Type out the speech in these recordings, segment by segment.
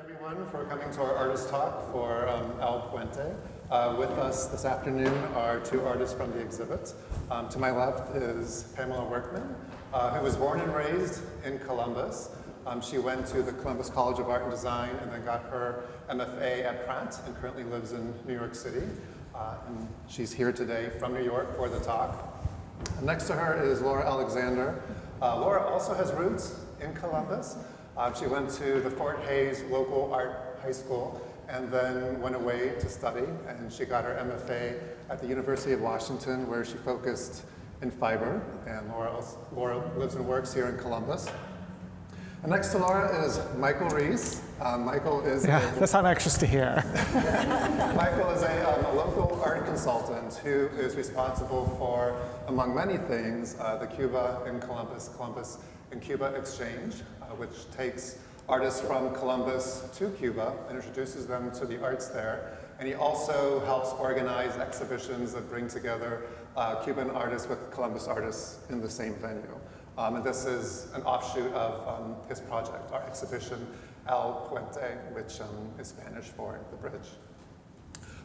Everyone for coming to our artist talk for El Puente. With us this afternoon are two artists from the exhibit. To my left is Pamela Workman, who was born and raised in Columbus. She went to the Columbus College of Art and Design and then got her MFA at Pratt and currently lives in New York City. And she's here today from New York for the talk. And next to her is Laura Alexander. Laura also has roots in Columbus. She went to the Fort Hayes local art high school and then went away to study, and she got her MFA at the University of Washington, where she focused in fiber, and Laura lives and works here in Columbus. And next to Laura is Michael Reese. Michael is that's I'm anxious to hear. Michael is a local art consultant who is responsible for, among many things, the Cuba and Columbus and Cuba exchange, which takes artists from Columbus to Cuba and introduces them to the arts there. And he also helps organize exhibitions that bring together Cuban artists with Columbus artists in the same venue. And this is an offshoot of his project, our exhibition, El Puente, which is Spanish for the bridge.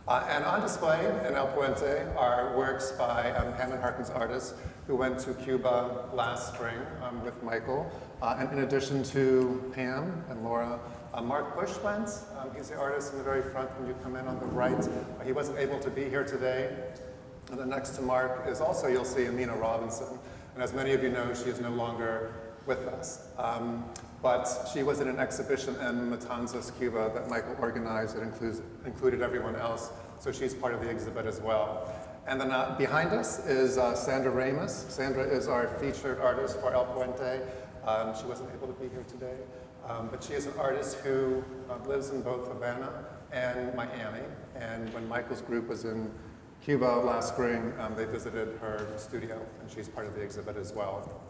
And on display in El Puente are works by Hammond Harkins artists who went to Cuba last spring with Michael. And in addition to Pam and Laura, Mark Bush went. He's the artist in the very front when you come in on the right. He wasn't able to be here today. And then next to Mark is also, you'll see, Amina Robinson. And as many of you know, she is no longer with us. But she was in an exhibition in Matanzas, Cuba that Michael organized that included everyone else. So she's part of the exhibit as well. And then behind us is Sandra Ramos. Sandra is our featured artist for El Puente. She wasn't able to be here today. But she is an artist who lives in both Havana and Miami. And when Michael's group was in Cuba last spring, they visited her studio, and she's part of the exhibit as well.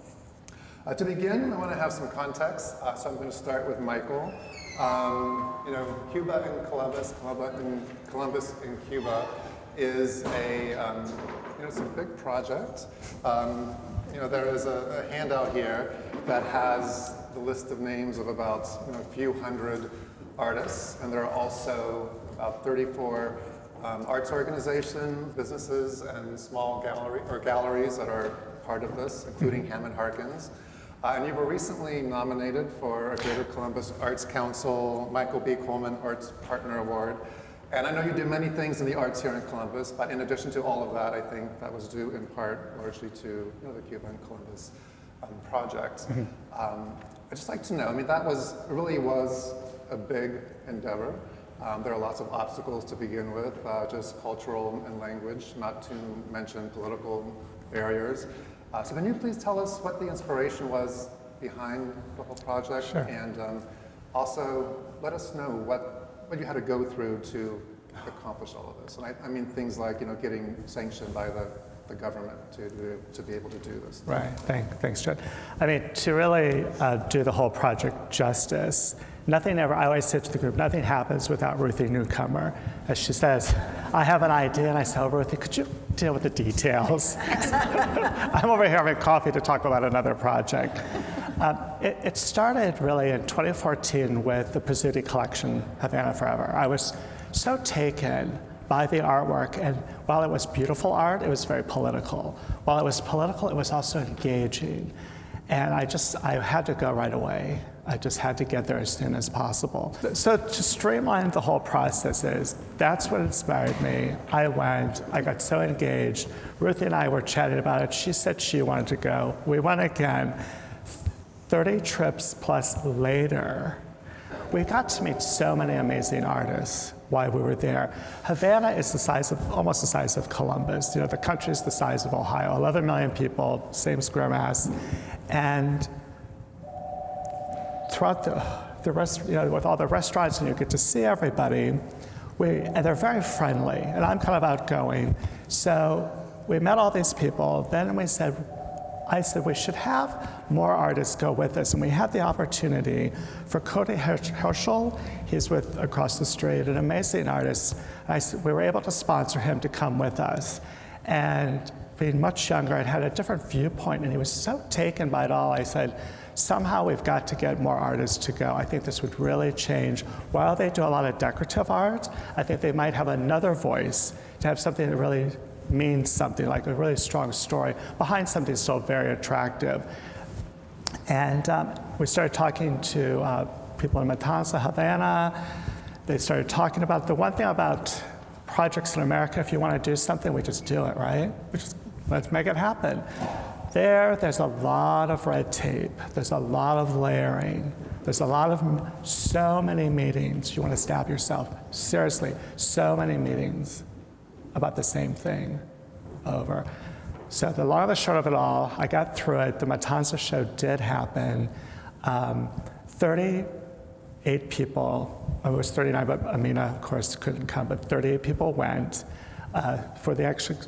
To begin, I want to have some context, so I'm going to start with Michael. Cuba and Columbus in Cuba is it's a big project. There is a handout here that has the list of names of about a few hundred artists, and there are also about 34 arts organizations, businesses, and small galleries that are part of this, including Hammond Harkins. And you were recently nominated for a Greater Columbus Arts Council Michael B. Coleman Arts Partner Award. And I know you do many things in the arts here in Columbus, but in addition to all of that, I think that was due in part largely to the Cuba and Columbus project. I'd just like to know, that really was a big endeavor. There are lots of obstacles to begin with, just cultural and language, not to mention political barriers. So can you please tell us what the inspiration was behind the whole project? Sure. And also let us know what you had to go through to accomplish all of this. And I mean things like getting sanctioned by the government to be able to do this. Right, thanks, Judd. To really do the whole project justice, I always say to the group, nothing happens without Ruthie Newcomer. As she says, I have an idea, and I say, Ruthie, could you deal with the details? I'm over here having coffee to talk about another project. It started really in 2014 with the Pizzuti collection, Havana Forever. I was so taken by the artwork, and while it was beautiful art, it was very political. While it was political, it was also engaging. And I had to go right away. I just had to get there as soon as possible. So to streamline the whole process, that's what inspired me. I got so engaged. Ruthie and I were chatting about it. She said she wanted to go. We went again. 30 trips plus later, we got to meet so many amazing artists while we were there. Havana is almost the size of Columbus. The country is the size of Ohio, 11 million people, same square mass. And throughout the rest, with all the restaurants, and you get to see everybody, and they're very friendly, and I'm kind of outgoing. So we met all these people, then I said we should have more artists go with us, and we had the opportunity for Cody Herschel. He's with across the street, an amazing artist. We were able to sponsor him to come with us, and being much younger and had a different viewpoint, and he was so taken by it all. I said, somehow we've got to get more artists to go. I think this would really change. While they do a lot of decorative art, I think they might have another voice to have something that really means something, like a really strong story behind something still very attractive. And we started talking to people in Matanza, Havana. They started talking about the one thing about projects in America, if you want to do something, we just do it, right? Let's make it happen. There's a lot of red tape. There's a lot of layering. There's so many meetings. You want to stab yourself. Seriously, so many meetings about the same thing over. So the long and the short of it all, I got through it. The Matanza show did happen. 38 people, it was 39, but Amina, of course, couldn't come, but 38 people went. For the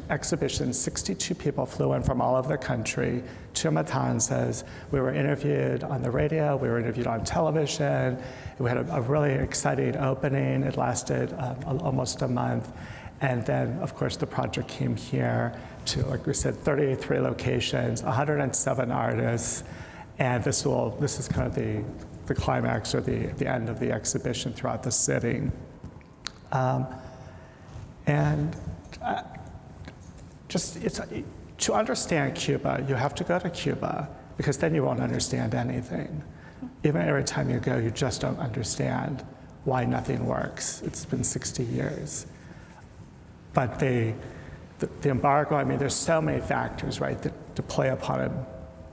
exhibition, 62 people flew in from all over the country to Matanzas. We were interviewed on the radio, we were interviewed on television. We had a really exciting opening. It lasted almost a month. And then, of course, the project came here to, like we said, 33 locations, 107 artists. And this is kind of the climax or the end of the exhibition throughout the city. To understand Cuba, you have to go to Cuba, because then you won't understand anything. Even every time you go, you just don't understand why nothing works. It's been 60 years. But the embargo, I mean, there's so many factors, right, to play upon it,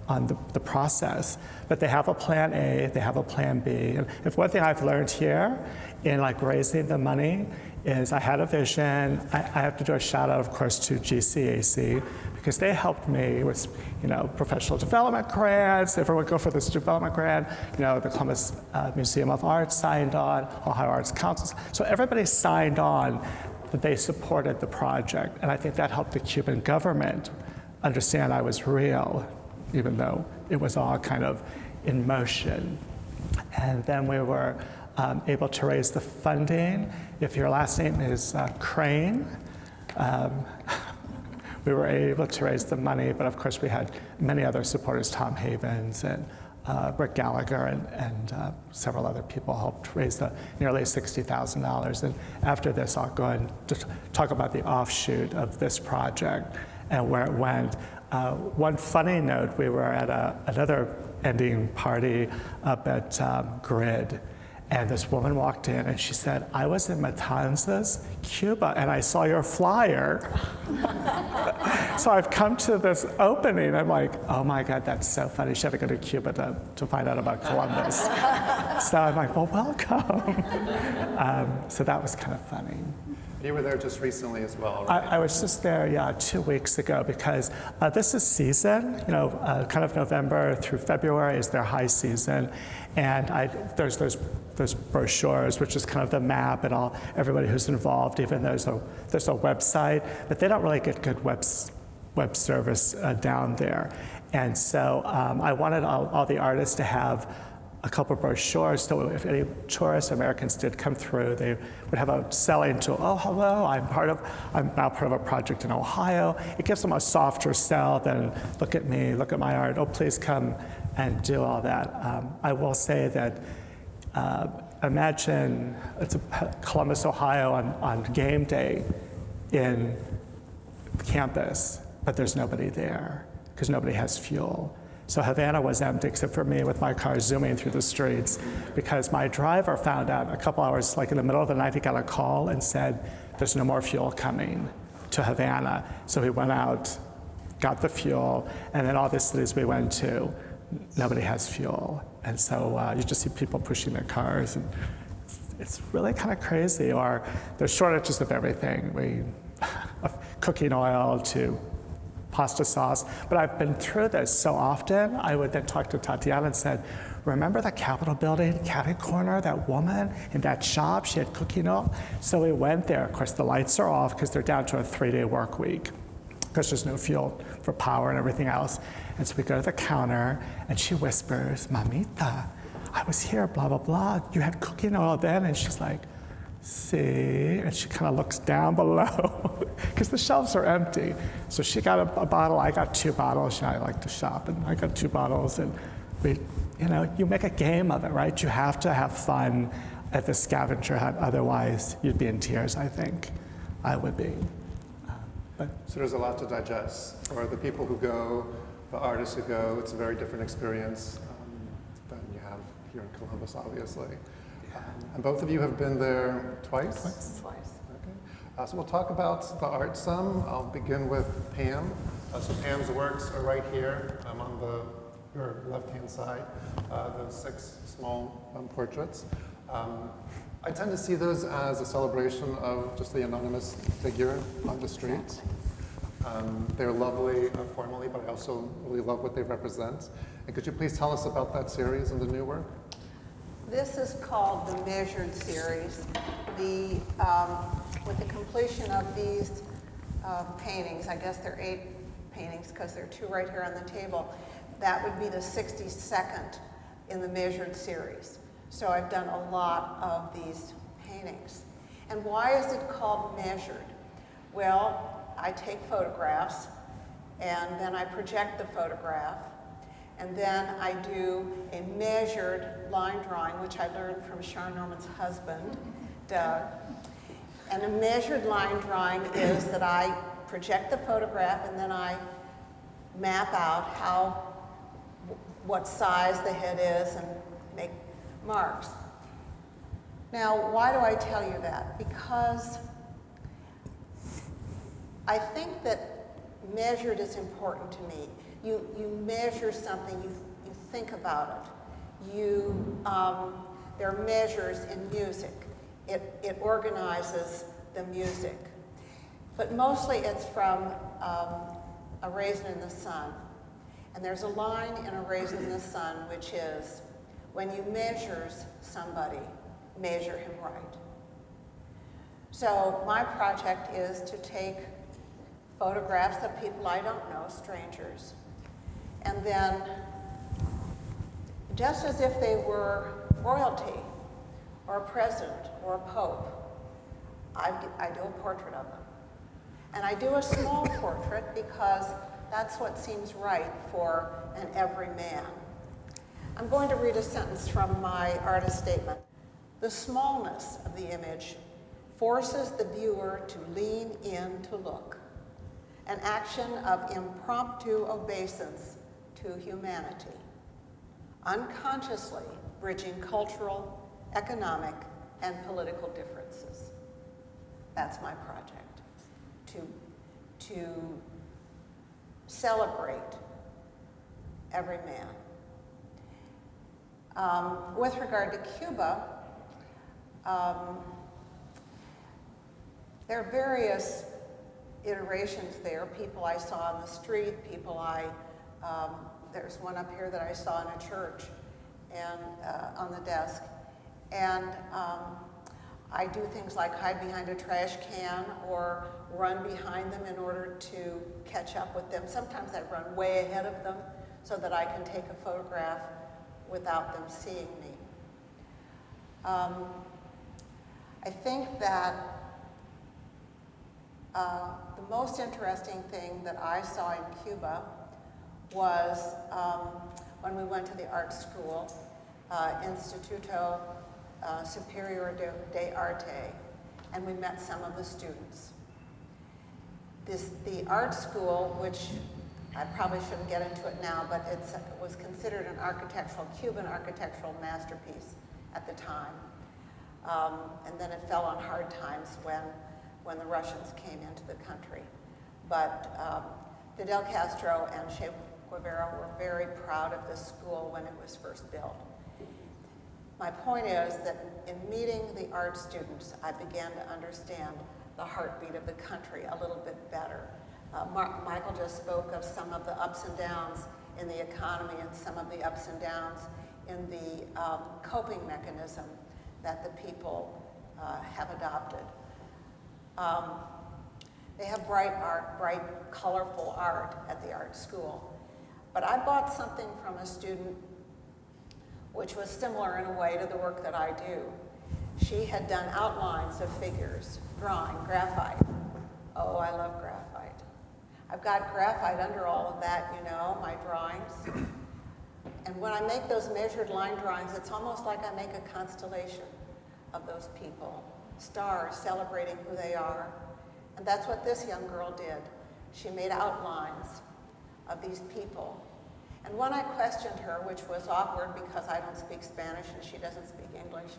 on the process. But they have a plan A, they have a plan B. And if one thing I've learned here in like raising the money is I had a vision. I have to do a shout out, of course, to GCAC, because they helped me with, professional development grants. Everyone go for this development grant. The Columbus Museum of Art signed on, Ohio Arts Council. So everybody signed on that they supported the project. And I think that helped the Cuban government understand I was real, even though it was all kind of in motion. And then we were able to raise the funding. If your last name is Crane, we were able to raise the money, but of course we had many other supporters, Tom Havens and Rick Gallagher and several other people helped raise nearly $60,000. And after this, I'll go and talk about the offshoot of this project and where it went. One funny note, we were at another ending party up at Grid, and this woman walked in and she said, I was in Matanzas, Cuba, and I saw your flyer. So I've come to this opening. I'm like, oh my God, that's so funny. She had to go to Cuba to find out about Columbus. So I'm like, well, welcome. So that was kind of funny. You were there just recently as well, right? I was just there, 2 weeks ago, because this is season, kind of November through February is their high season. And there's those brochures, which is kind of the map and everybody who's involved, even though there's a website, but they don't really get good web service down there. And so I wanted all the artists to have a couple of brochures, so if any tourists, Americans did come through, they would have a selling tool. Oh, hello, I'm now part of a project in Ohio. It gives them a softer sell than look at me, look at my art, oh, please come and do all that. I will say that imagine it's Columbus, Ohio on game day in campus, but there's nobody there because nobody has fuel. So Havana was empty except for me with my car zooming through the streets because my driver found out a couple hours, like in the middle of the night, he got a call and said, there's no more fuel coming to Havana. So he went out, got the fuel, and then all the cities we went to, nobody has fuel. And so you just see people pushing their cars, and it's really kind of crazy. Or there's shortages of everything, cooking oil to pasta sauce. But I've been through this so often, I would then talk to Tatiana and said, remember the Capitol building, catty corner, that woman in that shop, she had cooking oil? So we went there. Of course, the lights are off because they're down to a 3-day work week because there's no fuel for power and everything else. And so we go to the counter and she whispers, Mamita, I was here, blah, blah, blah. You had cooking oil then? And she's like, see, and she kind of looks down below because the shelves are empty. So she got a bottle, I got 2 bottles. I like to shop, and I got 2 bottles, and you make a game of it, right? You have to have fun at the scavenger hunt, otherwise you'd be in tears, I think. I would be. So there's a lot to digest. For the people who go, the artists who go, it's a very different experience than you have here in Columbus, obviously. And both of you have been there twice? Twice. Okay. So we'll talk about the art some. I'll begin with Pam. So Pam's works are right here on your left-hand side, those 6 small portraits. I tend to see those as a celebration of just the anonymous figure on the street. They're lovely formally, but I also really love what they represent. And could you please tell us about that series and the new work? This is called the Measured Series. With the completion of these paintings, I guess there are 8 paintings because there are 2 right here on the table, that would be the 62nd in the Measured Series. So I've done a lot of these paintings. And why is it called measured? Well, I take photographs, and then I project the photograph, and then I do a measured line drawing, which I learned from Sharon Norman's husband, Doug. And a measured line drawing is that I project the photograph, and then I map out what size the head is and make marks. Now, why do I tell you that? Because I think that measured is important to me. You measure something, you think about it. There are measures in music. It organizes the music. But mostly it's from A Raisin in the Sun. And there's a line in A Raisin in the Sun which is, when you measures somebody, measure him right. So my project is to take photographs of people I don't know, strangers, and then, just as if they were royalty, or a president, or a pope, I do a portrait of them. And I do a small portrait because that's what seems right for an everyman. I'm going to read a sentence from my artist statement. The smallness of the image forces the viewer to lean in to look, an action of impromptu obeisance to humanity, unconsciously bridging cultural, economic, and political differences. That's my project, to celebrate every man. With regard to Cuba, there are various iterations there. People I saw on the street, there's one up here that I saw in a church and on the desk. And I do things like hide behind a trash can or run behind them in order to catch up with them. Sometimes I run way ahead of them so that I can take a photograph without them seeing me. I think that the most interesting thing that I saw in Cuba was when we went to the art school, Instituto Superior de Arte, and we met some of the students. The art school, which I probably shouldn't get into it now, but it was considered an Cuban architectural masterpiece at the time. And then it fell on hard times when the Russians came into the country. But Fidel Castro and Che Guevara were very proud of this school when it was first built. My point is that in meeting the art students, I began to understand the heartbeat of the country a little bit better. Michael just spoke of some of the ups and downs in the economy and some of the ups and downs in the coping mechanism that the people have adopted. They have bright, colorful art at the art school. But I bought something from a student which was similar in a way to the work that I do. She had done outlines of figures, drawing, graphite. Oh, I love graphite. I've got graphite under all of that, my drawings. And when I make those measured line drawings, it's almost like I make a constellation of those people, stars celebrating who they are. And that's what this young girl did. She made outlines of these people. And when I questioned her, which was awkward because I don't speak Spanish and she doesn't speak English,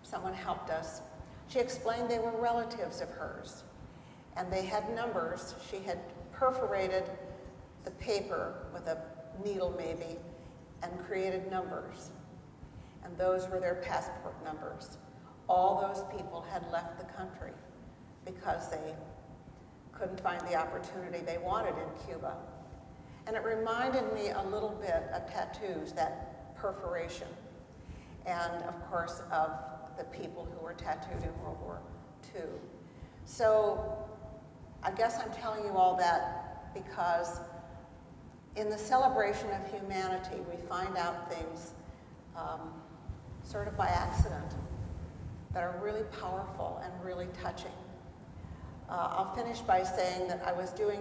someone helped us. She explained they were relatives of hers. And they had numbers. She had perforated the paper with a needle maybe and created numbers. And those were their passport numbers. All those people had left the country because they couldn't find the opportunity they wanted in Cuba. And it reminded me a little bit of tattoos, that perforation, and of course of the people who were tattooed in World War II. So I guess I'm telling you all that because in the celebration of humanity, we find out things sort of by accident that are really powerful and really touching. I'll finish by saying that I was doing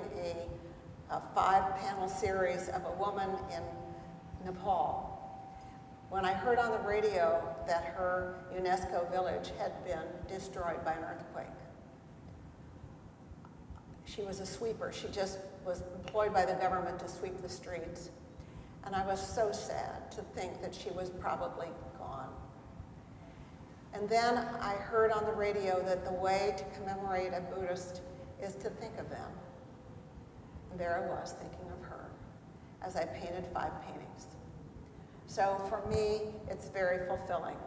a 5-panel series of a woman in Nepal when I heard on the radio that her UNESCO village had been destroyed by an earthquake. She was a sweeper. She just was employed by the government to sweep the streets. And I was so sad to think that she was probably gone. And then I heard on the radio that the way to commemorate a Buddhist is to think of them. And there I was thinking of her as I painted 5 paintings. So for me, it's very fulfilling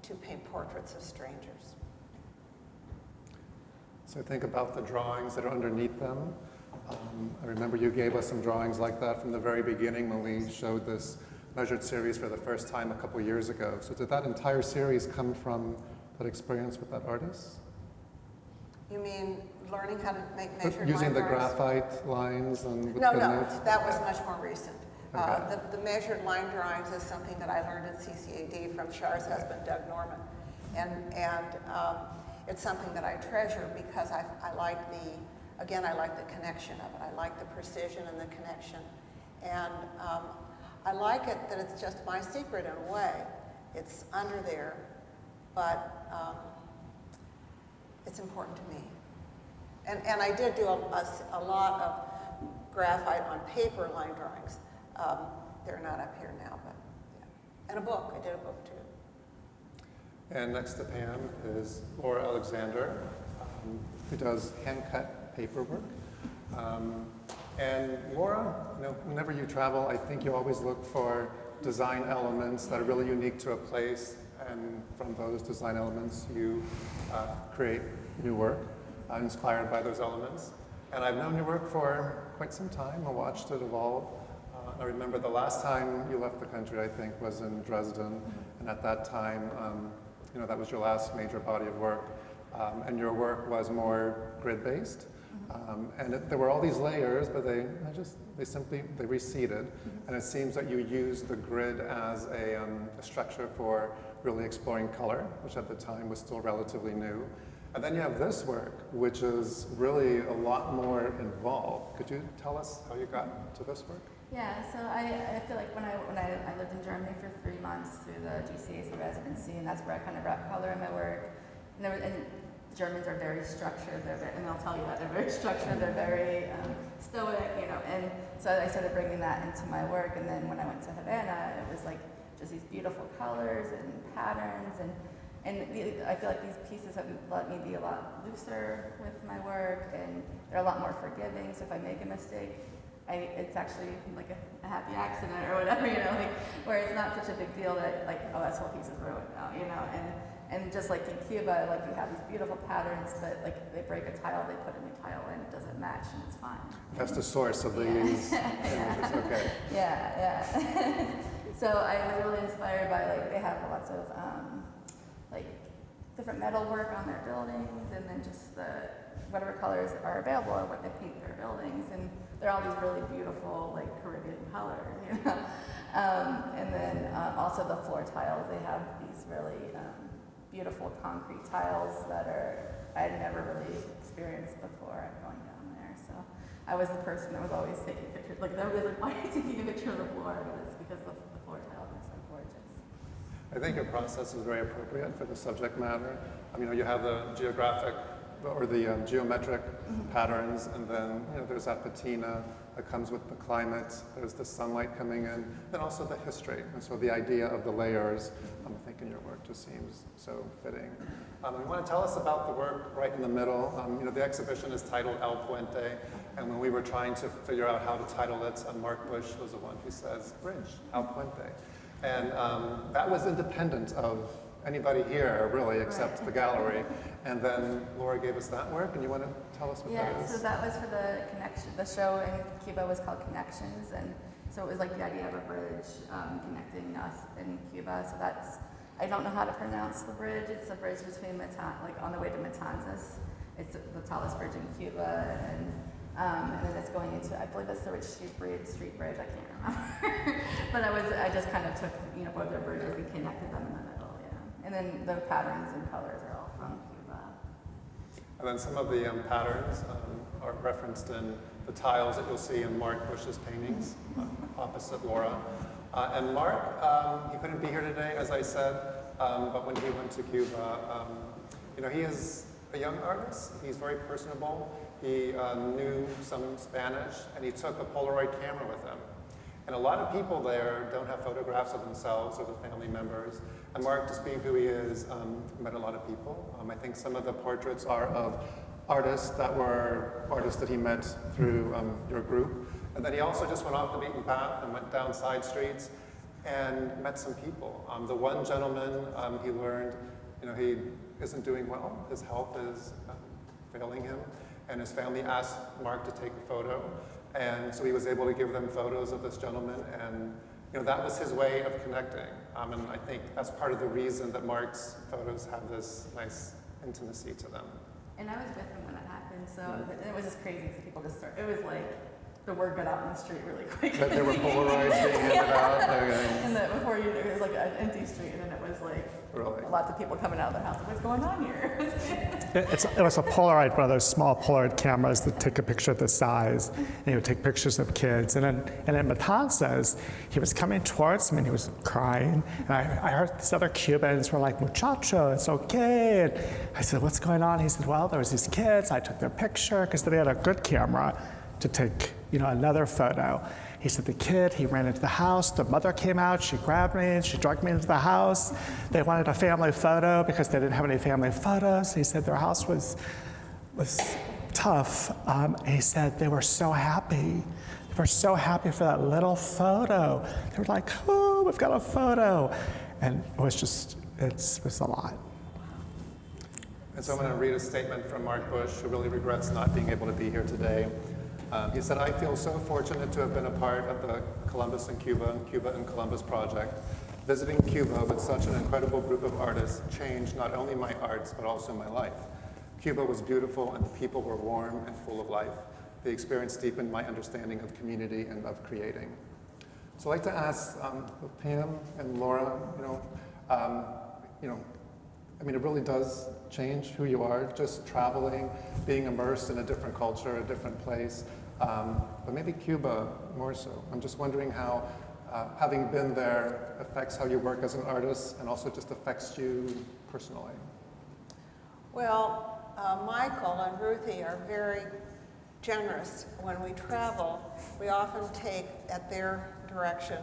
to paint portraits of strangers. So think about the drawings that are underneath them. I remember you gave us some drawings like that from the very beginning when we showed this measured series for the first time a couple years ago. So did that entire series come from that experience with that artist? You mean learning how to make measured Using line the drawings? graphite lines and with No, the no, notes? that was much more recent. Okay. The measured line drawings is something that I learned at CCAD from Char's husband, Doug Norman. And it's something that I treasure because I like I like the connection of it. I like the precision and the connection. And I like it that it's just my secret in a way. It's under there, but it's important to me. And I did do a lot of graphite on paper line drawings. They're not up here now, but yeah. And a book, I did a book too. And next to Pam is Laura Alexander, who does hand-cut paperwork. And Laura, whenever you travel, I think you always look for design elements that are really unique to a place, and from those design elements, you create new work inspired by those elements. And I've known your work for quite some time. I watched it evolve. I remember the last time you left the country, I think, was in Dresden, and at that time, that was your last major body of work, and your work was more grid-based. And there were all these layers, but they simply receded. And it seems that you used the grid as a structure for really exploring color, which at the time was still relatively new. And then you have this work, which is really a lot more involved. Could you tell us how you got to this work? Yeah, so I feel like when I lived in Germany for 3 months through the GCAC residency, and that's where I kind of brought color in my work. And Germans are very structured, and they'll tell you that they're very structured, they're very stoic, and so I started bringing that into my work. And then when I went to Havana, it was like just these beautiful colors and patterns, and I feel like these pieces have let me be a lot looser with my work, and they're a lot more forgiving. So if I make a mistake, it's actually like a happy accident or whatever, where it's not such a big deal that this whole piece is ruined now, and just like in Cuba, you have these beautiful patterns, but they break a tile, they put a new tile in, it doesn't match, and it's fine. That's the source of these images, okay. Yeah. So I was really inspired by, they have lots of, different metal work on their buildings, and then just whatever colors are available or what they paint their buildings, and they're all these really beautiful, Caribbean colors, and then also the floor tiles, they have these really beautiful concrete tiles that I had never really experienced before going down there. So I was the person that was always taking pictures. Everybody's like, why are you taking a picture of the floor? But it's because the I think your process is very appropriate for the subject matter. You have the geographic or the geometric patterns, and then there's that patina that comes with the climate. There's the sunlight coming in, and also the history. And so the idea of the layers, I'm thinking your work just seems so fitting. You want to tell us about the work right in the middle? The exhibition is titled El Puente, and when we were trying to figure out how to title it, Mark Bush was the one who says, Bridge, El Puente. And that was independent of anybody here, really, except the gallery. And then Laura gave us that work, and you want to tell us what that is? Yeah, so that was for the connection. The show in Cuba was called Connections, and so it was like the idea of a bridge connecting us in Cuba. So that's, I don't know how to pronounce the bridge. It's a bridge between on the way to Matanzas. It's the tallest bridge in Cuba, and then it's going into, I believe it's the Rich Street Bridge. I can't remember, but I just kind of took both their bridges and connected them in the middle. And then the patterns and colors are all from Cuba. And then some of the patterns are referenced in the tiles that you'll see in Mark Bush's paintings opposite Laura. And Mark, he couldn't be here today, as I said, but when he went to Cuba, he is a young artist. He's very personable. He knew some Spanish, and he took a Polaroid camera with him. And a lot of people there don't have photographs of themselves or the family members. And Mark, just being who he is, met a lot of people. I think some of the portraits are of artists that he met through your group. And then he also just went off the beaten path and went down side streets and met some people. The one gentleman, he learned, he isn't doing well. His health is failing him. And his family asked Mark to take a photo. And so he was able to give them photos of this gentleman, and that was his way of connecting. And I think that's part of the reason that Mark's photos have this nice intimacy to them. And I was with him when it happened, so it was just crazy because people just started. It was like the word got out in the street really quick. That there were Polaroids being handed out. And that before you knew, it was like an empty street, and then it was like lots of people coming out of their house. Like, what's going on here? It was a Polaroid, one of those small Polaroid cameras that take a picture of the size, and he would take pictures of kids. And then Matanzas, he was coming towards me and he was crying. And I heard these other Cubans were like, muchacho, it's okay. And I said, what's going on? He said, well, there was these kids. I took their picture because they had a good camera to take, another photo. He said the kid, he ran into the house, the mother came out, she grabbed me, and she dragged me into the house. They wanted a family photo because they didn't have any family photos. He said their house was tough. And he said they were so happy. They were so happy for that little photo. They were like, oh, we've got a photo. And it was a lot. And so I'm going to read a statement from Mark Bush, who really regrets not being able to be here today. He said, I feel so fortunate to have been a part of the Columbus and Cuba and Columbus project. Visiting Cuba with such an incredible group of artists changed not only my arts, but also my life. Cuba was beautiful and the people were warm and full of life. The experience deepened my understanding of community and of creating. So I'd like to ask Pam and Laura, it really does change who you are, just traveling, being immersed in a different culture, a different place. But maybe Cuba more so. I'm just wondering how having been there affects how you work as an artist and also just affects you personally. Well, Michael and Ruthie are very generous. When we travel, we often take, at their direction,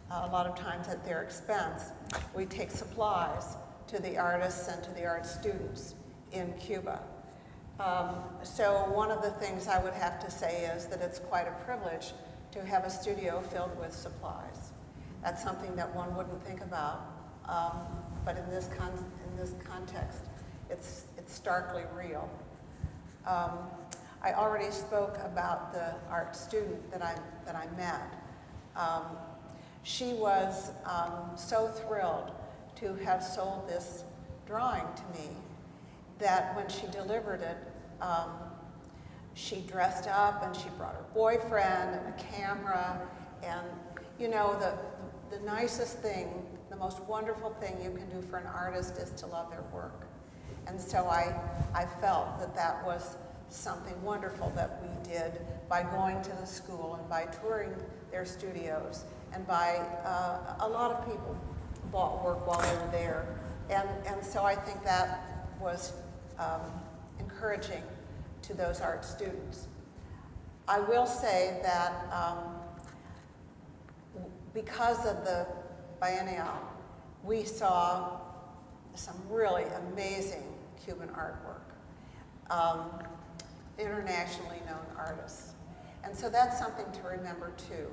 a lot of times at their expense, we take supplies to the artists and to the art students in Cuba. So one of the things I would have to say is that it's quite a privilege to have a studio filled with supplies. That's something that one wouldn't think about, but in this context, it's starkly real. I already spoke about the art student that I met. She was so thrilled to have sold this drawing to me that when she delivered it, she dressed up and she brought her boyfriend and a camera, and the nicest thing, the most wonderful thing you can do for an artist is to love their work. And so I felt that was something wonderful that we did by going to the school and by touring their studios and by a lot of people bought work while they were there. And so I think that was encouraging to those art students. I will say that because of the biennial, we saw some really amazing Cuban artwork, internationally known artists. And so that's something to remember too.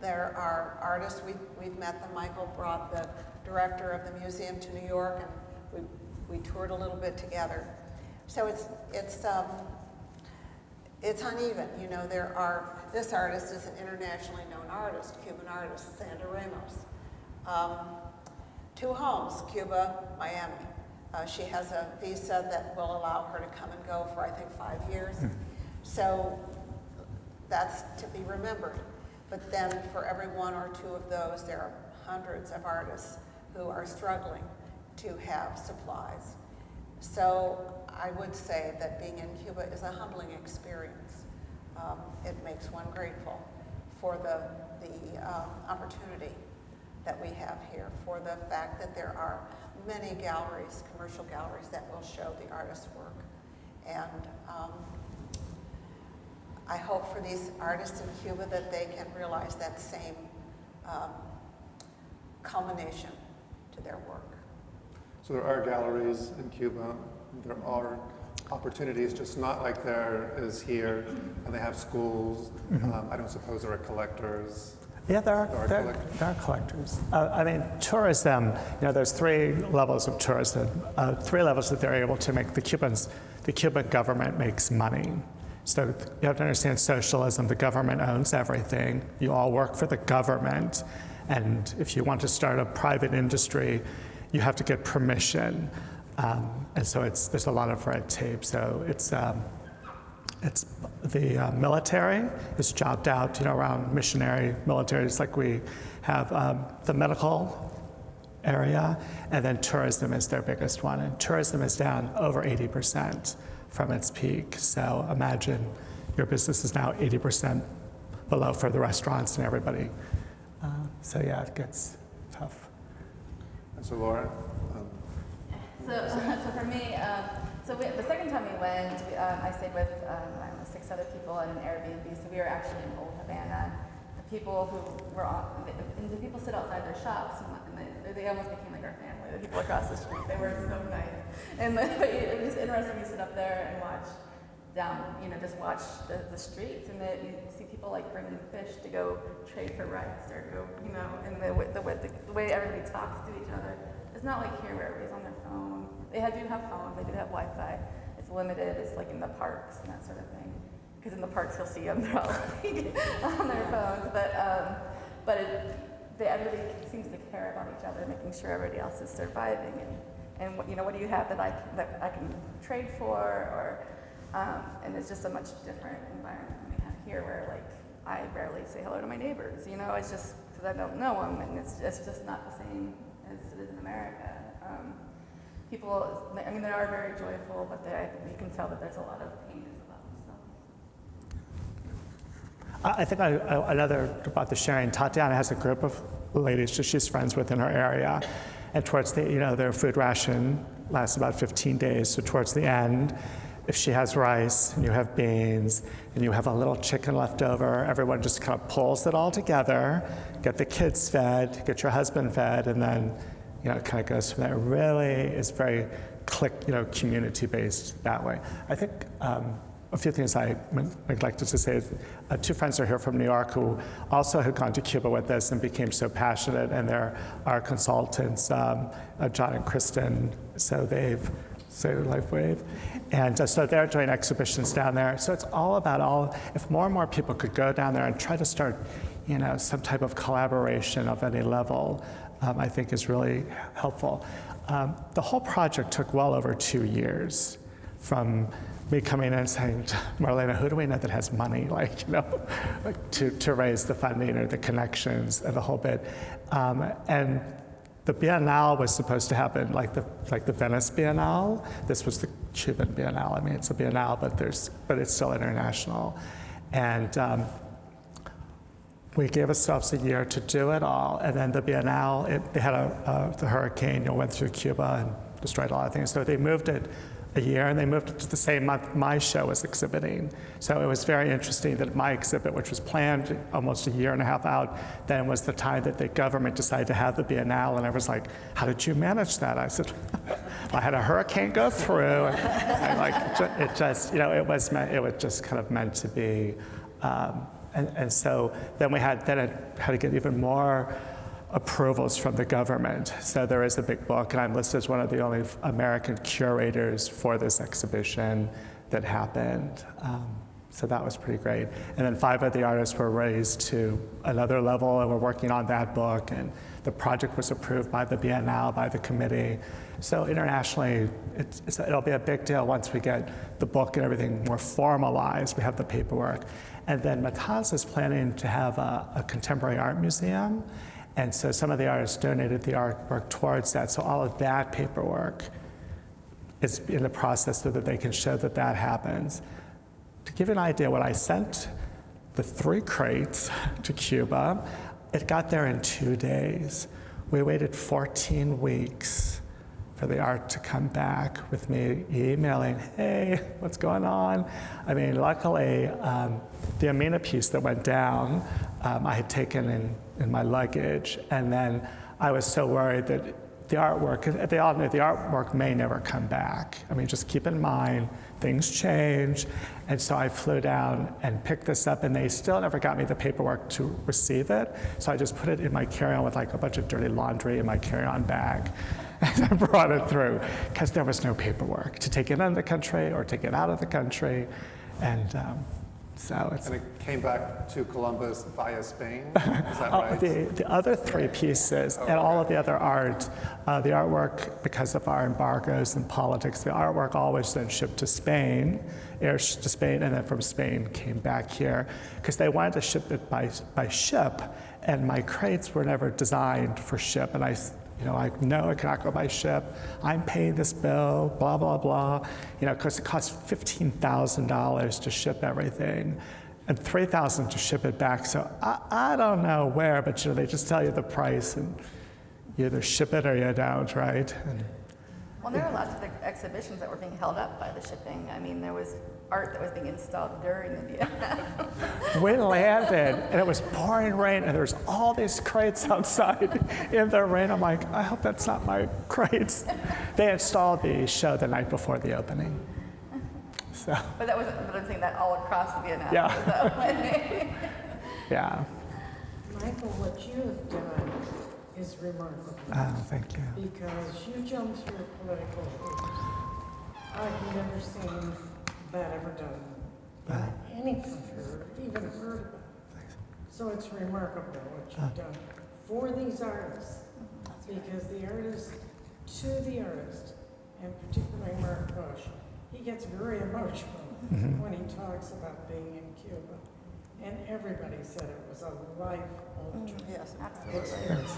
There are artists, we've met them. Michael brought the director of the museum to New York, and we toured a little bit together. So it's uneven. You know, this artist is an internationally known artist, Cuban artist, Sandra Ramos. 2 homes, Cuba, Miami. She has a visa that will allow her to come and go for, I think, 5 years. So that's to be remembered. But then for every 1 or 2 of those, there are hundreds of artists who are struggling to have supplies. So I would say that being in Cuba is a humbling experience. It makes one grateful for the opportunity that we have here, for the fact that there are many galleries, commercial galleries, that will show the artist's work. And I hope for these artists in Cuba that they can realize that same culmination to their work. So there are galleries in Cuba, there are opportunities, just not like there is here, and they have schools. I don't suppose there are collectors. Yeah, there are collectors. I mean, tourism, you know, there's 3 levels of tourism, 3 levels that they're able to make. The Cuban government makes money. So you have to understand socialism, the government owns everything. You all work for the government. And if you want to start a private industry, you have to get permission. And so there's a lot of red tape. So it's the military is jobbed out, you know, around missionary military. It's like we have the medical area, and then tourism is their biggest one. And tourism is down over 80% from its peak. So imagine your business is now 80% below for the restaurants and everybody. So yeah, it gets tough. And so Laura? So for me, the second time we went, I stayed with 6 other people at an Airbnb. So we were actually in Old Havana. The people who were the people sit outside their shops, and they almost became like our family. The people across the street, they were so nice. And it was interesting to sit up there and watch just watch the streets, and you see people like bringing fish to go trade for rice or go, you know, and the way everybody talks to each other. It's not like here where everybody's on their phone. They do have phones, they do have Wi-Fi. It's limited, it's like in the parks and that sort of thing. Because in the parks you'll see them, they're all like on their phones. But everybody seems to care about each other, making sure everybody else is surviving. And what do you have that I can trade for? Or and it's just a much different environment than we have here, where like I barely say hello to my neighbors. You know, it's just because I don't know them, and it's just not the same as it is in America. People, I mean, they are very joyful, but you can tell that there's a lot of pain as well. So. I think another about the sharing, Tatiana has a group of ladies that she's friends with in her area, and towards their food ration lasts about 15 days, so towards the end, if she has rice and you have beans and you have a little chicken left over, everyone just kind of pulls it all together, get the kids fed, get your husband fed, and then it kind of goes from there. It really is very community-based that way. I think a few things I neglected to say is 2 friends are here from New York who also had gone to Cuba with us and became so passionate, and they're our consultants, John and Kristen, LifeWave. And so they're doing exhibitions down there. So it's all about if more and more people could go down there and try to start, some type of collaboration of any level, I think is really helpful. The whole project took well over 2 years, from me coming in and saying, Marlena, who do we know that has money, to raise the funding or the connections and the whole bit. And the Biennale was supposed to happen like the Venice Biennale. This was the Cuban Biennale. I mean, it's a Biennale, but it's still international. And we gave ourselves a year to do it all, and then the Biennale, they had the hurricane, went through Cuba and destroyed a lot of things, so they moved it a year, and they moved it to the same month my show was exhibiting. So it was very interesting that my exhibit, which was planned almost a year and a half out, then was the time that the government decided to have the Biennale, and I was like, how did you manage that? I said, I had a hurricane go through, and it just, it was just kind of meant to be. And so then I had to get even more approvals from the government. So there is a big book, and I'm listed as one of the only American curators for this exhibition that happened. So that was pretty great. And then 5 of the artists were raised to another level, and we're working on that book, and the project was approved by the Biennale, by the committee. So internationally, it'll be a big deal once we get the book and everything more formalized. We have the paperwork. And then Matanza is planning to have a contemporary art museum. And so some of the artists donated the artwork towards that. So all of that paperwork is in the process so that they can show that that happens. To give you an idea, when I sent the 3 crates to Cuba, it got there in 2 days. We waited 14 weeks for the art to come back with me emailing, hey, what's going on? I mean, luckily, the Amina piece that went down, I had taken in my luggage, and then I was so worried that the artwork, they all knew the artwork may never come back. I mean, just keep in mind, things change. And so I flew down and picked this up, and they still never got me the paperwork to receive it. So I just put it in my carry-on with like a bunch of dirty laundry in my carry-on bag. And I brought it through, because there was no paperwork to take it into the country or take it out of the country. And so it's... And it came back to Columbus via Spain, is that right? The other 3 pieces and all of the other art, the artwork, because of our embargoes and politics, the artwork always then shipped to Spain, and then from Spain came back here, because they wanted to ship it by ship, and my crates were never designed for ship, and I know it cannot go by ship. I'm paying this bill, blah, blah, blah. Because it costs $15,000 to ship everything and $3,000 to ship it back. So I don't know where, but they just tell you the price, and you either ship it or you don't, right? Well, there were lots of exhibitions that were being held up by the shipping. I mean, there was art that was being installed during the Biennale. We landed, and it was pouring rain, and there's all these crates outside in the rain. I'm like, I hope that's not my crates. They installed the show the night before the opening. So. But that wasn't, I'm saying that all across the Biennale. Yeah. Yeah. Michael, what you have done is remarkable. Oh, thank you. Because you jumped through political hoops. I've never seen that ever done in any country or even heard of it. So it's remarkable what you've done for these artists, because the artist, to the artist, and particularly Mark Bush, he gets very emotional when he talks about being in Cuba. And everybody said it was a life-altering experience.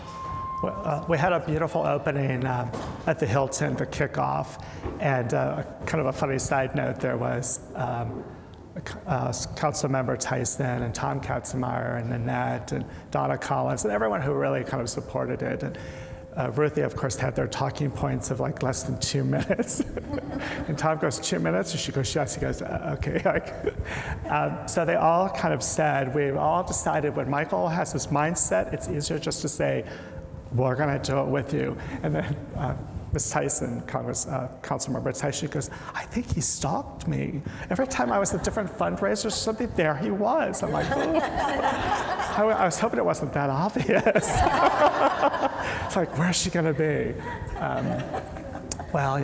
Well, we had a beautiful opening at the Hilton, the kickoff, and kind of a funny side note, there was Council Member Tyson and Tom Katzenmeyer and Nanette and Donna Collins and everyone who really kind of supported it. And Ruthie, of course, had their talking points of like less than 2 minutes. And Tom goes, 2 minutes? And she goes, yes. He goes, okay. So they all kind of said, we've all decided when Michael has this mindset, it's easier just to say, we're going to do it with you. And then Ms. Tyson, Council Member Tyson, goes, I think he stalked me. Every time I was at different fundraisers or something, there he was. I'm like, oh. I was hoping it wasn't that obvious. It's like, where's she going to be? Well,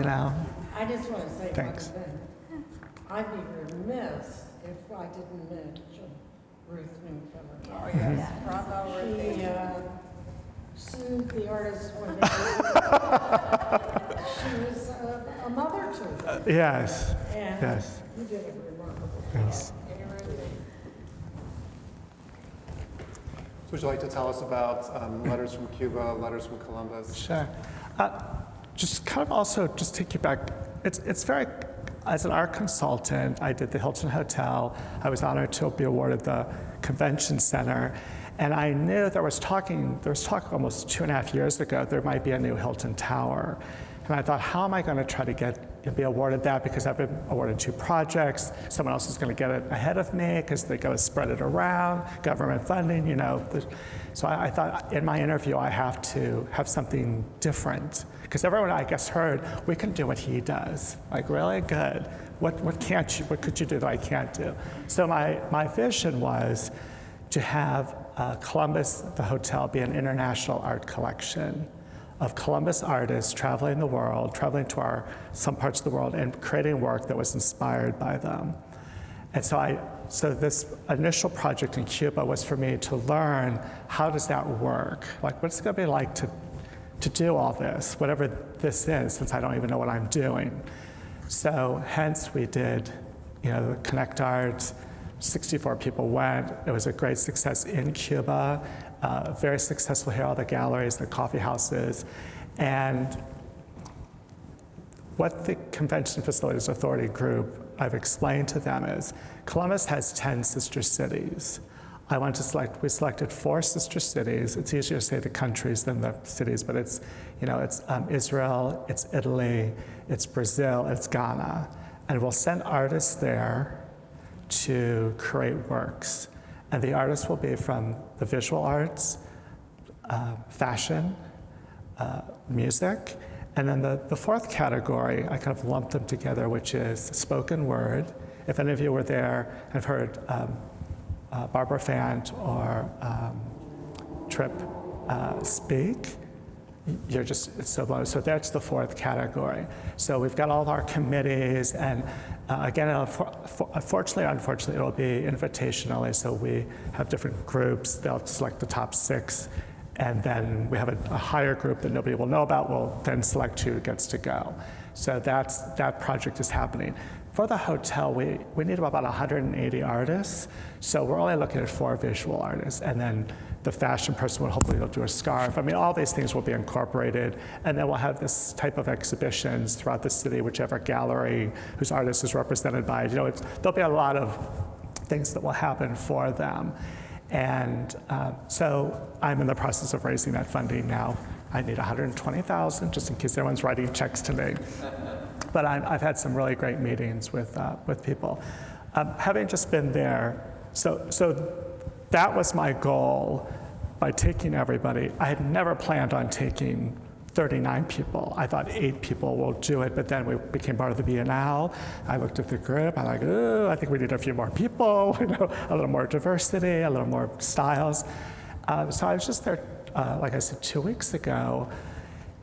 I just want to say Thanks. one thing. I'd be remiss if I didn't mention Ruth Newcomer. Oh, yes. Bravo, Ruthie. She sued the artists when she was a mother to them. Yes. And Yes. you did a remarkable Yes. job. So would you like to tell us about letters from Cuba, letters from Columbus? Sure. Just kind of also just take you back. It's very, as an art consultant, I did the Hilton Hotel. I was honored to be awarded the Convention Center. And I knew there was talk almost 2.5 years ago, there might be a new Hilton Tower. And I thought, how am I going to try to be awarded that? Because I've been awarded 2 projects. Someone else is going to get it ahead of me because they got to spread it around, government funding, you know. So I thought in my interview, I have to have something different. Because everyone, I guess, heard, we can do what he does. Like, really? Good. What could you do that I can't do? So my vision was to have Columbus, the hotel, be an international art collection of Columbus artists traveling the world, traveling to some parts of the world, and creating work that was inspired by them. And so this initial project in Cuba was for me to learn, how does that work? Like, what's it gonna be like to do all this, whatever this is, since I don't even know what I'm doing. So hence we did, the Connect Art. 64 people went. It was a great success in Cuba, very successful here, all the galleries, the coffee houses. And what the Convention Facilities Authority group, I've explained to them is, Columbus has 10 sister cities. We selected 4 sister cities. It's easier to say the countries than the cities, but it's Israel, it's Italy, it's Brazil, it's Ghana. And we'll send artists there to create works. And the artists will be from the visual arts, fashion, music, and then the 4th category, I kind of lumped them together, which is spoken word. If any of you were there and have heard Barbara Fant or Tripp speak, it's so blown. So that's the 4th category. So we've got all of our committees, and again, unfortunately, it'll be invitationally. So we have different groups. They'll select the top 6, and then we have a higher group that nobody will know about. We'll then select who gets to go. So that project is happening. For the hotel, we need about 180 artists. So we're only looking at 4 visual artists, and then the fashion person will hopefully do a scarf. I mean, all these things will be incorporated, and then we'll have this type of exhibitions throughout the city, whichever gallery whose artist is represented by. There'll be a lot of things that will happen for them. And so I'm in the process of raising that funding now. I need $120,000, just in case everyone's writing checks to me. But I've had some really great meetings with people. Having just been there, so that was my goal by taking everybody. I had never planned on taking 39 people. I thought 8 people will do it, but then we became part of the Biennale. I looked at the group, I'm like, ooh, I think we need a few more people, a little more diversity, a little more styles. So I was just there, like I said, 2 weeks ago,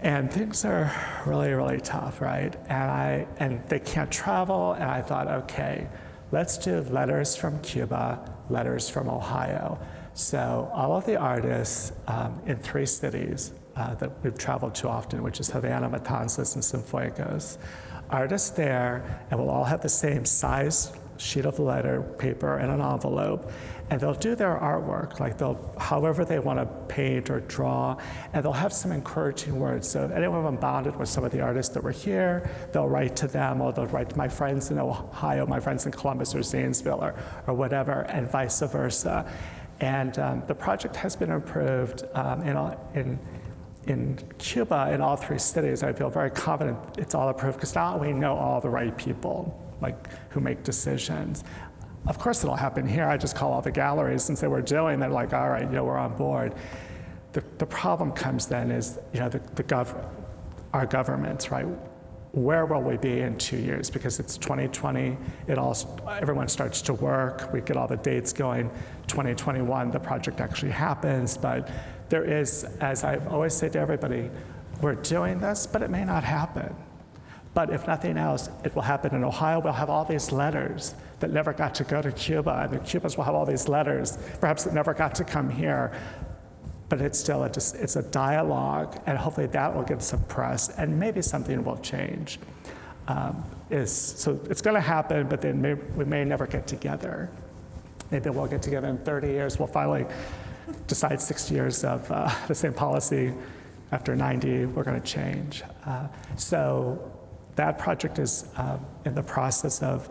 and things are really, really tough, right? And they can't travel, and I thought, okay, let's do letters from Cuba, letters from Ohio. So all of the artists in 3 cities that we've traveled to often, which is Havana, Matanzas, and Cienfuegos, artists there, and we'll all have the same size sheet of letter paper and an envelope, and they'll do their artwork, like however they want to paint or draw, and they'll have some encouraging words. So if anyone of them bonded with some of the artists that were here, they'll write to them, or they'll write to my friends in Ohio, my friends in Columbus or Zanesville, or whatever, and vice versa. And the project has been improved in Cuba, in all 3 cities. I feel very confident it's all approved, because now we know all the right people, like who make decisions. Of course it'll happen here. I just call all the galleries since they were doing, they're like, all right, we're on board. The problem comes then is, our governments, right? Where will we be in 2 years? Because it's 2020, everyone starts to work, we get all the dates going. 2021, the project actually happens, but there is, as I always say to everybody, we're doing this, but it may not happen. But if nothing else, it will happen in Ohio. We'll have all these letters that never got to go to Cuba, and the Cubans will have all these letters, perhaps that never got to come here. But it's still it's a dialogue, and hopefully that will get some press, and maybe something will change. So it's going to happen, but then we may never get together. Maybe we'll get together in 30 years. We'll finally decide 60 years of the same policy. After 90, we're going to change. So that project is in the process of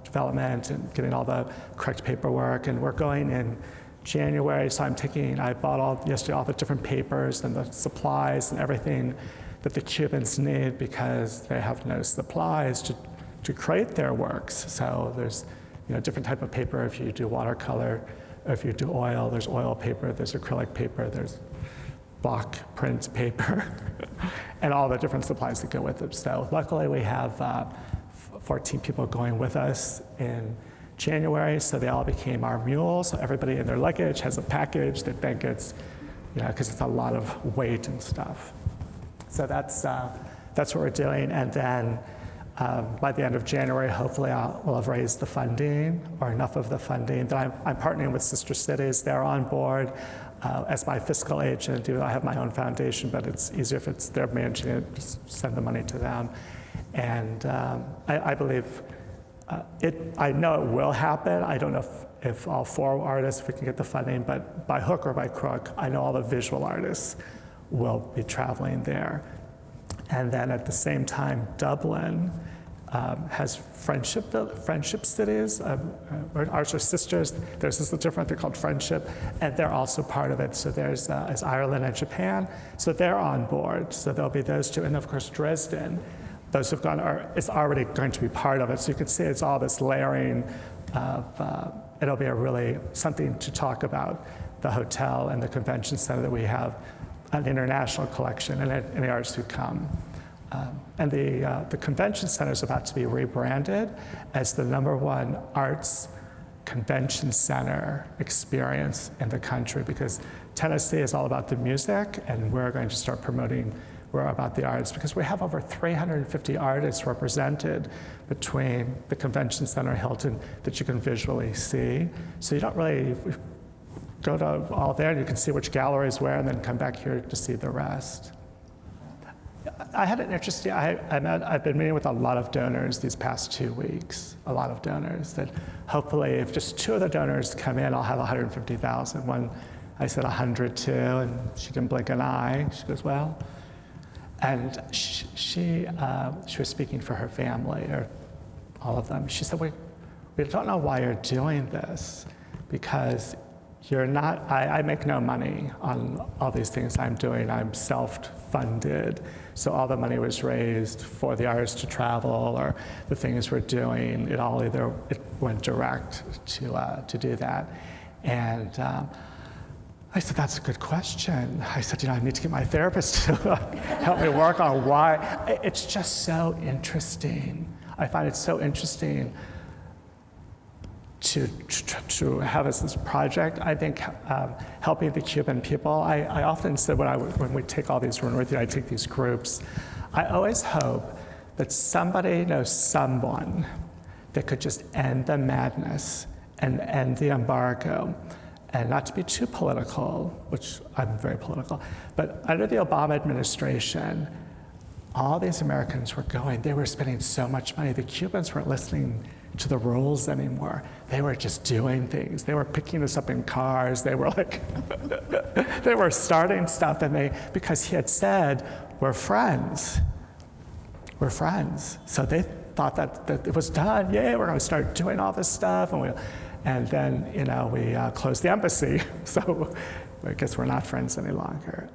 development and getting all the correct paperwork, and we're going in January, so I bought yesterday all the different papers and the supplies and everything that the Cubans need because they have no supplies to create their works. So there's different type of paper. If you do watercolor, if you do oil, there's oil paper, there's acrylic paper, there's block print paper, and all the different supplies that go with it. So luckily we have 14 people going with us in January, so they all became our mules. So everybody in their luggage has a package that then gets, because it's a lot of weight and stuff. So that's what we're doing, and then by the end of January, hopefully we'll have raised the funding, or enough of the funding. Then I'm partnering with Sister Cities. They're on board as my fiscal agent. Even though I have my own foundation, but it's easier if they're managing it, just send the money to them. And I believe I know it will happen. I don't know if all 4 artists, if we can get the funding, but by hook or by crook, I know all the visual artists will be traveling there. And then at the same time, Dublin has friendship cities. Ours are sisters. There's this different, they're called Friendship, and they're also part of it. So there's Ireland and Japan. So they're on board. So there'll be those 2. And of course, Dresden, those who've gone is already going to be part of it. So you can see it's all this layering of, it'll be something to talk about, the hotel and the convention center that we have, an international collection, and the artists who come. And the convention center is about to be rebranded as the #1 arts convention center experience in the country, because Tennessee is all about the music, and we're going to start promoting more about the arts, because we have over 350 artists represented between the convention center and Hilton that you can visually see. So you don't really go to all there, and you can see which galleries where, and then come back here to see the rest. I had an interesting, I've been meeting with a lot of donors these past 2 weeks, a lot of donors, that hopefully if just 2 of the donors come in, I'll have 150,000. One, I said 100 to, and she didn't blink an eye. She goes, well, and she was speaking for her family, or all of them. She said, we don't know why you're doing this, because you're not, I make no money on all these things I'm doing. I'm self-funded. So all the money was raised for the artists to travel, or the things we're doing, it went direct to do that. And I said, that's a good question. I said, I need to get my therapist to help me work on why. It's just so interesting. I find it so interesting to have this project. I think helping the Cuban people, I often said when we take all these, I take these groups, I always hope that somebody knows someone that could just end the madness and end the embargo. And not to be too political, which I'm very political, but under the Obama administration, all these Americans they were spending so much money. The Cubans weren't listening to the rules anymore. They were just doing things. They were picking us up in cars. They were they were starting stuff, and because he had said, we're friends. We're friends. So they thought that it was done. Yay, we're gonna start doing all this stuff. And then, we closed the embassy. So I guess we're not friends any longer.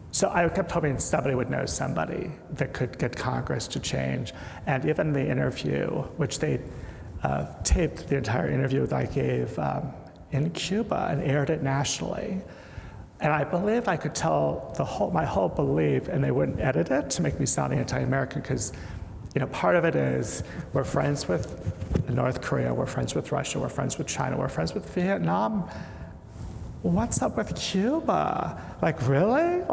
So I kept hoping somebody would know somebody that could get Congress to change. And even the interview, which they taped the entire interview that I gave in Cuba and aired it nationally. And I believed I could tell my whole belief, and they wouldn't edit it to make me sound anti-American, because part of it is we're friends with North Korea, we're friends with Russia, we're friends with China, we're friends with Vietnam. What's up with Cuba? Really?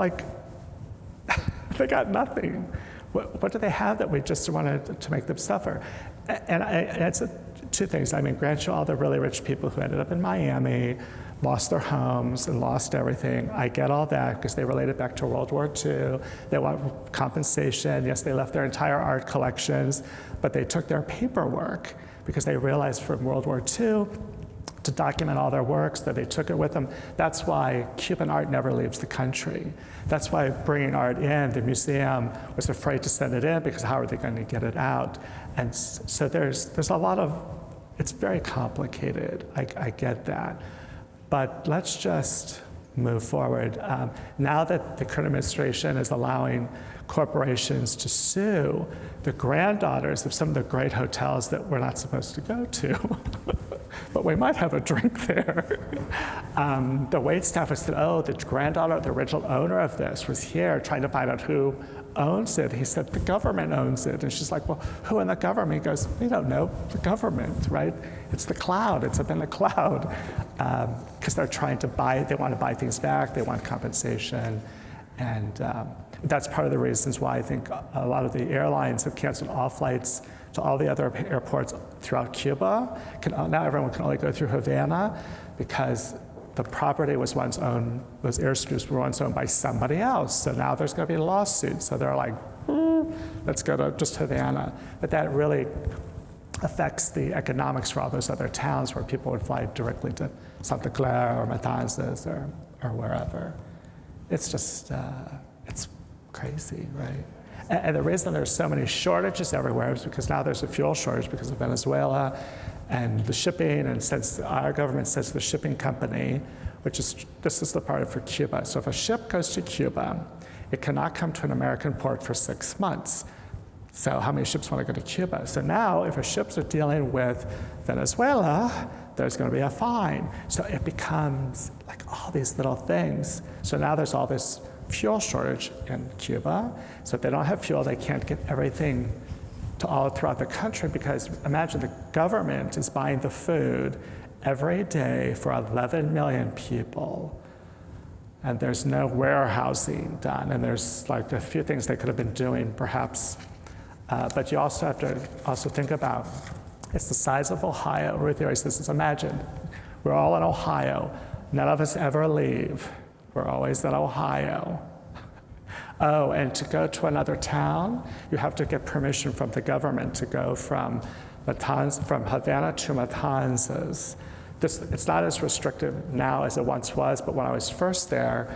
They got nothing. What do they have that we just wanted to make them suffer? And it's 2 things. Grant you all the really rich people who ended up in Miami, lost their homes and lost everything. I get all that because they related back to World War II. They want compensation. Yes, they left their entire art collections, but they took their paperwork because they realized from World War II to document all their works that they took it with them. That's why Cuban art never leaves the country. That's why bringing art in, the museum was afraid to send it in because how are they going to get it out? And so there's a lot of, it's very complicated. I get that. But let's just move forward. Now that the current administration is allowing corporations to sue the granddaughters of some of the great hotels that we're not supposed to go to, but we might have a drink there. The wait staff has said, oh, the granddaughter of the original owner of this was here trying to find out who owns it. He said, the government owns it. And she's like, well, who in the government? He goes, we don't know, the government, right? It's the cloud, it's up in the cloud. Because they're trying to buy, they want to buy things back, they want compensation. And that's part of the reasons why I think a lot of the airlines have canceled all flights to all the other airports throughout Cuba. Now everyone can only go through Havana because the property was once owned, those airstrips were once owned by somebody else. So now there's going to be a lawsuit. So they're like, let's go to just Havana. But that really affects the economics for all those other towns where people would fly directly to Santa Clara or Matanzas or wherever. It's just, it's crazy, right? And the reason there's so many shortages everywhere is because now there's a fuel shortage because of Venezuela and the shipping, and since our government says the shipping company, this is the part for Cuba. So if a ship goes to Cuba, it cannot come to an American port for 6 months. So how many ships want to go to Cuba? So now if a ships are dealing with Venezuela, there's going to be a fine. So it becomes like all these little things. So now there's all this fuel shortage in Cuba. So if they don't have fuel, they can't get everything to all throughout the country, because imagine the government is buying the food every day for 11 million people. And there's no warehousing done. And there's like a few things they could have been doing perhaps. But you also have to also think about, it's the size of Ohio. Ruth always says, imagine, we're all in Ohio. None of us ever leave. We're always in Ohio. Oh, and to go to another town, you have to get permission from the government to go from Havana to Matanzas. It's not as restrictive now as it once was, but when I was first there,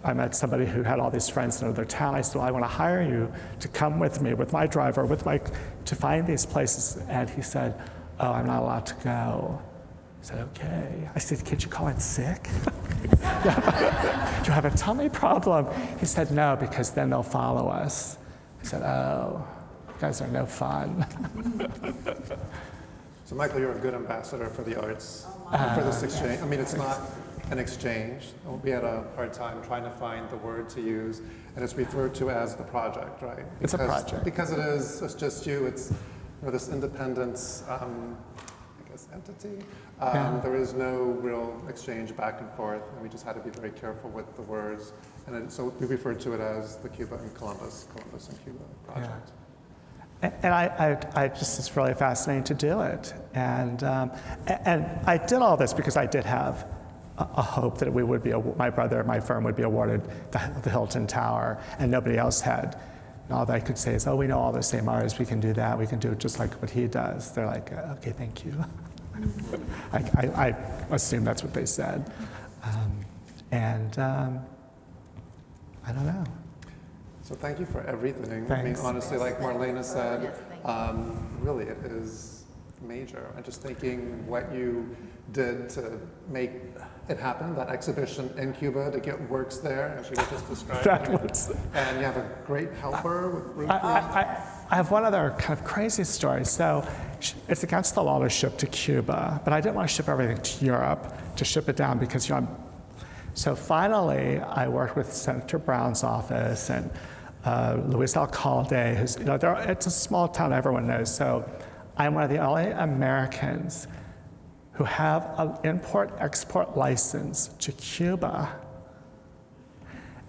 I met somebody who had all these friends in another town. I said, well, I want to hire you to come with me, with my driver, to find these places. And he said, oh, I'm not allowed to go. I said, okay. I said, can't you call in sick? Do you have a tummy problem? He said, no, because then they'll follow us. I said, oh, you guys are no fun. So Michael, you're a good ambassador for the arts, for this exchange. I mean, it's not an exchange. We had a hard time trying to find the word to use, and it's referred to as the project, right? It's a project. Because it's just you, it's this independence, entity. There is no real exchange back and forth, and we just had to be very careful with the words. And so we referred to it as the Cuba and Columbus and Cuba project. Yeah. And I just, it's really fascinating to do it. And I did all this because I did have a hope that we would be, my brother and my firm would be awarded the Hilton Tower, and nobody else had. And all they could say is, oh, we know all the same artists, we can do that, we can do it just like what he does. They're like, okay, thank you. I assume that's what they said. I don't know. So thank you for everything. Thanks. I mean, honestly, like Marlena said, Yes, thank you. really it is major. And just thinking what you did to make it happen, that exhibition in Cuba, to get works there, as you were just describing. And you have a great helper with Ruth. I have one other kind of crazy story. So it's against the law to ship to Cuba, but I didn't want to ship everything to Europe, to ship it down because, so finally I worked with Senator Brown's office and Luis Alcalde, who's, it's a small town everyone knows. So I'm one of the only Americans who have an import-export license to Cuba.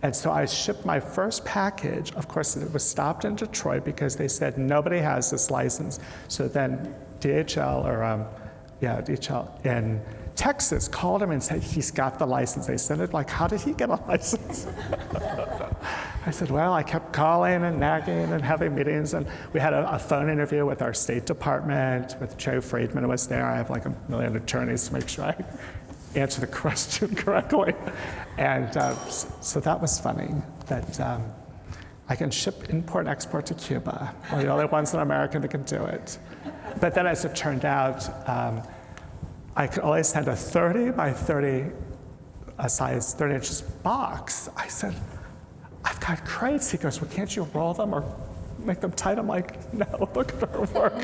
And so I shipped my first package. Of course, it was stopped in Detroit because they said nobody has this license. So then DHL in Texas called him and said he's got the license. They said it like, how did he get a license? I said, well, I kept calling and nagging and having meetings, and we had a phone interview with our State Department, with Joe Friedman was there. I have like a million attorneys to make sure I answer the question correctly. And so that was funny. I can ship, import, and export to Cuba. We're the only ones in America that can do it. But then as it turned out, I could only send a 30 by 30, a size 30 inches box. I said, I've got crates. He goes, well, can't you roll them or make them tight? I'm like, no, look at her work.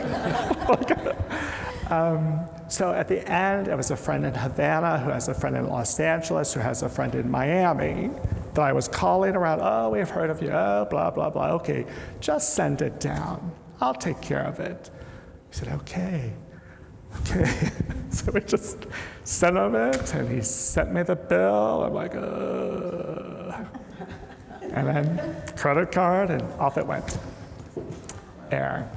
Look at it. So at the end, it was a friend in Havana who has a friend in Los Angeles who has a friend in Miami that I was calling around, oh, we've heard of you, oh, blah, blah, blah. Okay, just send it down. I'll take care of it. He said, okay. So we just sent him it, and he sent me the bill. I'm like, and then credit card, and off it went. Air.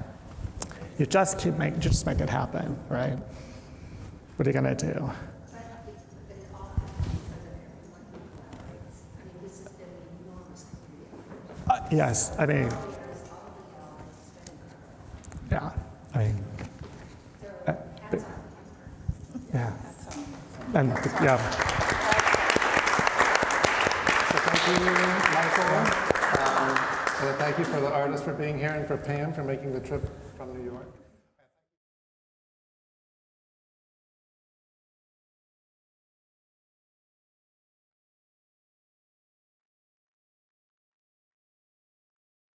You just make it happen, right? What are you gonna do? Yes, I mean, yeah, I mean, yeah, and yeah. So thank you, Michael. And thank you for the artists for being here and for Pam for making the trip from New York.